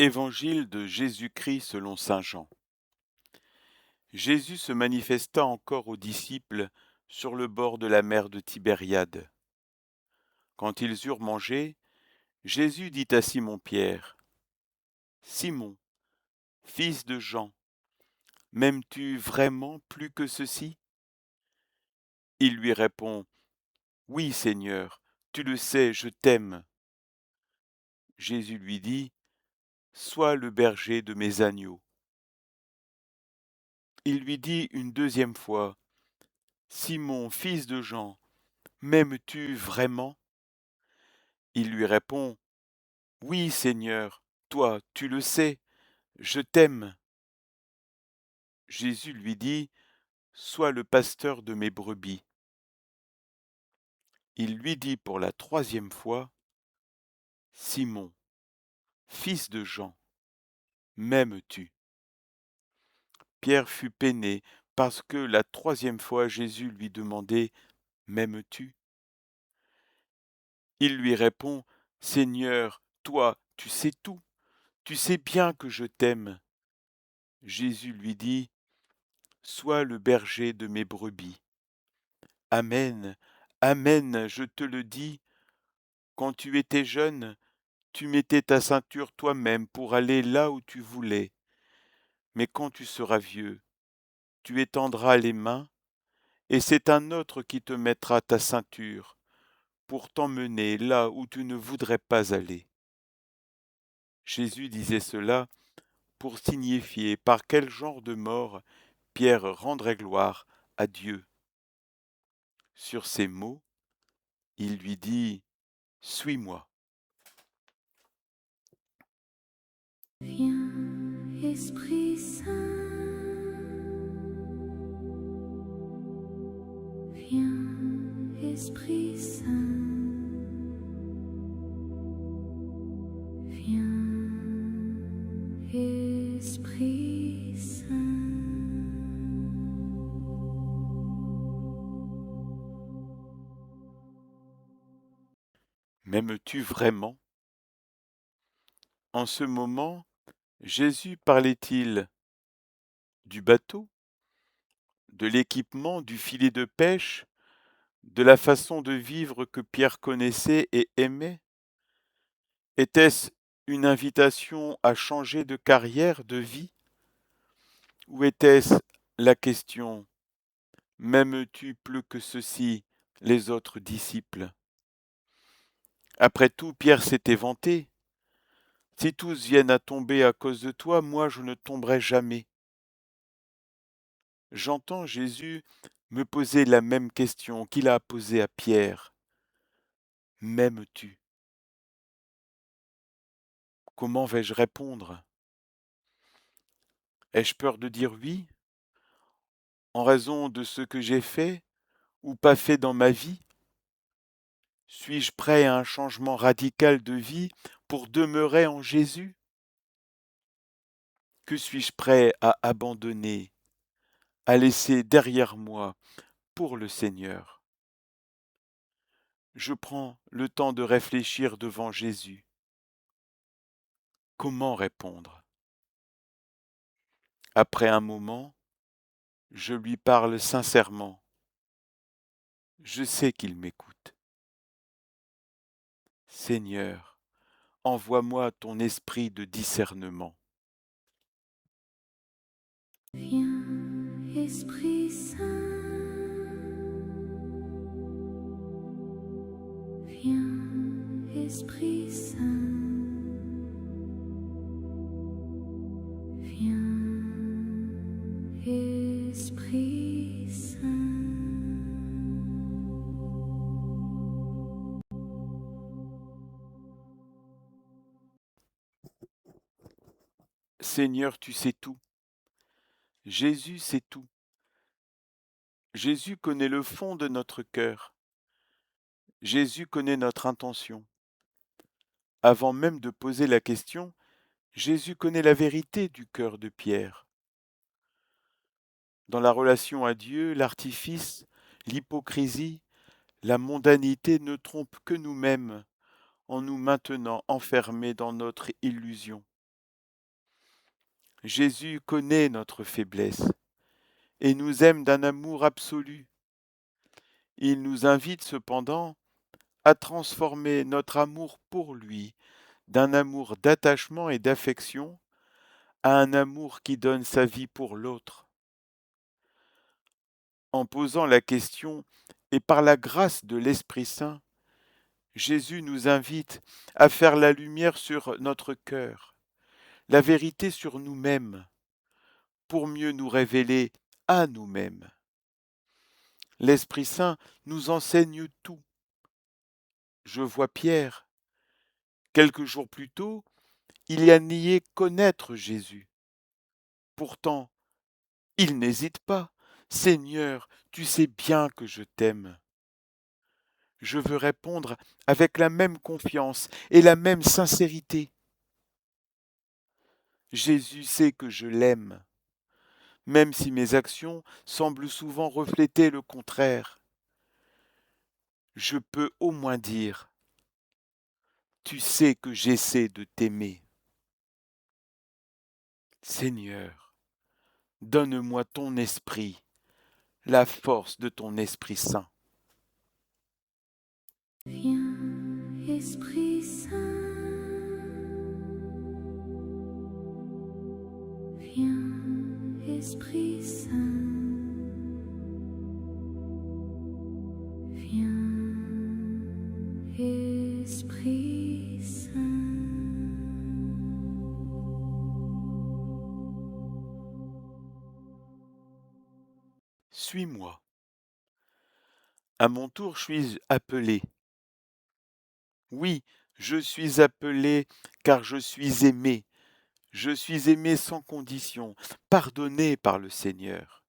Évangile de Jésus-Christ selon saint Jean. Jésus se manifesta encore aux disciples sur le bord de la mer de Tibériade. Quand ils eurent mangé, Jésus dit à Simon-Pierre : « Simon, fils de Jean, m'aimes-tu vraiment plus que ceci ? » Il lui répond : « Oui, Seigneur, tu le sais, je t'aime. » Jésus lui dit : « Sois le berger de mes agneaux. » Il lui dit une deuxième fois : « Simon, fils de Jean, m'aimes-tu vraiment ? » Il lui répond : « Oui, Seigneur, toi, tu le sais, je t'aime. » Jésus lui dit : « Sois le pasteur de mes brebis. » Il lui dit pour la troisième fois : « Simon, fils de Jean, m'aimes-tu ? » Pierre fut peiné parce que la troisième fois Jésus lui demandait : « M'aimes-tu ? » Il lui répond : « Seigneur, toi, tu sais tout, tu sais bien que je t'aime. » Jésus lui dit : « Sois le berger de mes brebis. Amen, amen, je te le dis, quand tu étais jeune, tu mettais ta ceinture toi-même pour aller là où tu voulais. Mais quand tu seras vieux, tu étendras les mains, et c'est un autre qui te mettra ta ceinture, pour t'emmener là où tu ne voudrais pas aller. » Jésus disait cela pour signifier par quel genre de mort Pierre rendrait gloire à Dieu. Sur ces mots, il lui dit : « Suis-moi. » Viens, Esprit Saint, viens, Esprit Saint, viens, Esprit Saint. M'aimes-tu vraiment ? En ce moment, Jésus parlait-il du bateau, de l'équipement, du filet de pêche, de la façon de vivre que Pierre connaissait et aimait ? Était-ce une invitation à changer de carrière, de vie ? Ou était-ce la question : m'aimes-tu plus que ceux-ci, les autres disciples ? Après tout, Pierre s'était vanté : si tous viennent à tomber à cause de toi, moi je ne tomberai jamais. J'entends Jésus me poser la même question qu'il a posée à Pierre : m'aimes-tu ? Comment vais-je répondre ? Ai-je peur de dire oui, en raison de ce que j'ai fait ou pas fait dans ma vie ? Suis-je prêt à un changement radical de vie pour demeurer en Jésus ? Que suis-je prêt à abandonner, à laisser derrière moi pour le Seigneur ? Je prends le temps de réfléchir devant Jésus. Comment répondre ? Après un moment, je lui parle sincèrement. Je sais qu'il m'écoute. Seigneur, envoie-moi ton esprit de discernement. Viens, Esprit Saint, viens, Esprit Saint, viens, Esprit Saint. Seigneur, tu sais tout. Jésus sait tout. Jésus connaît le fond de notre cœur. Jésus connaît notre intention. Avant même de poser la question, Jésus connaît la vérité du cœur de Pierre. Dans la relation à Dieu, l'artifice, l'hypocrisie, la mondanité ne trompent que nous-mêmes en nous maintenant enfermés dans notre illusion. Jésus connaît notre faiblesse et nous aime d'un amour absolu. Il nous invite cependant à transformer notre amour pour lui d'un amour d'attachement et d'affection à un amour qui donne sa vie pour l'autre. En posant la question et par la grâce de l'Esprit Saint, Jésus nous invite à faire la lumière sur notre cœur, la vérité sur nous-mêmes, pour mieux nous révéler à nous-mêmes. L'Esprit Saint nous enseigne tout. Je vois Pierre. Quelques jours plus tôt, il y a nié connaître Jésus. Pourtant, il n'hésite pas. Seigneur, tu sais bien que je t'aime. Je veux répondre avec la même confiance et la même sincérité. Jésus sait que je l'aime, même si mes actions semblent souvent refléter le contraire. Je peux au moins dire, tu sais que j'essaie de t'aimer. Seigneur, donne-moi ton esprit, la force de ton Esprit Saint. Viens, Esprit Saint. Viens, Esprit Saint. Viens, Esprit Saint. Suis-moi. À mon tour, je suis appelé. Oui, je suis appelé car je suis aimé. Je suis aimé sans condition, pardonné par le Seigneur.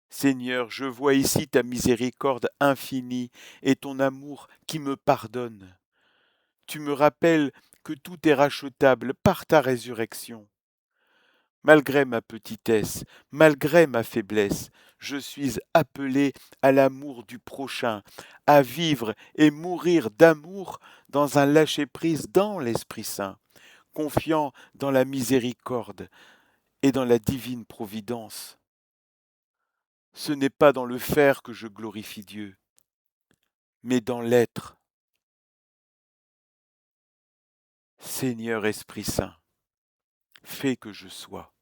Seigneur, je vois ici ta miséricorde infinie et ton amour qui me pardonne. Tu me rappelles que tout est rachetable par ta résurrection. Malgré ma petitesse, malgré ma faiblesse, je suis appelé à l'amour du prochain, à vivre et mourir d'amour dans un lâcher-prise dans l'Esprit Saint, confiant dans la miséricorde et dans la divine providence. Ce n'est pas dans le faire que je glorifie Dieu, mais dans l'être. Seigneur Esprit Saint, fais que je sois.